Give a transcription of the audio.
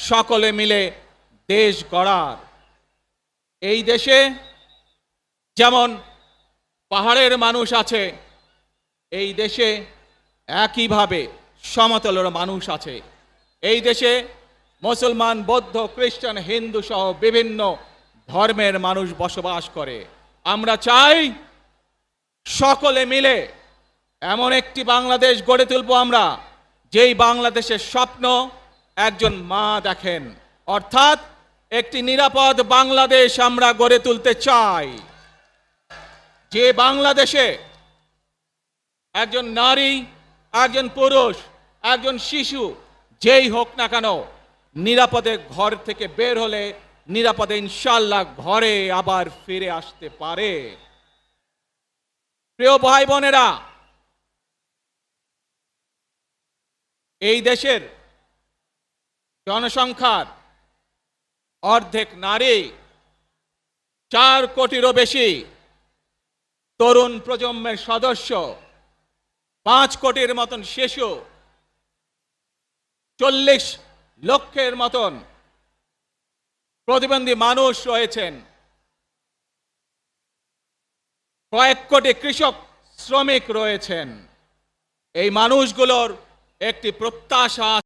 সকলে মিলে দেশ গড়ার। এই দেশে যেমন পাহাড়ের মানুষ আছে, এই দেশে একইভাবে সমতলের মানুষ আছে। এই দেশে মুসলমান, বৌদ্ধ, খ্রিস্টান, হিন্দু সহ বিভিন্ন ধর্মের মানুষ বসবাস করে। আমরা চাই সকলে মিলে এমন একটি বাংলাদেশ গড়ে তুলব আমরা, যেই বাংলাদেশের স্বপ্ন একজন মা দেখেন, অর্থাৎ একটি নিরাপদ বাংলাদেশ আমরা গড়ে তুলতে চাই। যে বাংলাদেশে একজন নারী, একজন পুরুষ, একজন শিশু যেই হোক না কেন নিরাপদে ঘর থেকে বের হলে নিরাপদে ইনশাআল্লাহ ঘরে আবার ফিরে আসতে পারে। প্রিয় ভাই বোনেরা, এই দেশের জনসংখ্যার অর্ধেক নারী, 4 কোটিরও বেশি তরুণ প্রজন্মের সদস্য, 5 কোটির মতন শিশু, 40 লক্ষের মতন প্রতিবন্ধী মানুষ রয়েছেন, কয়েক কোটি কৃষক শ্রমিক রয়েছেন। এই মানুষগুলোর একটি প্রত্যাশা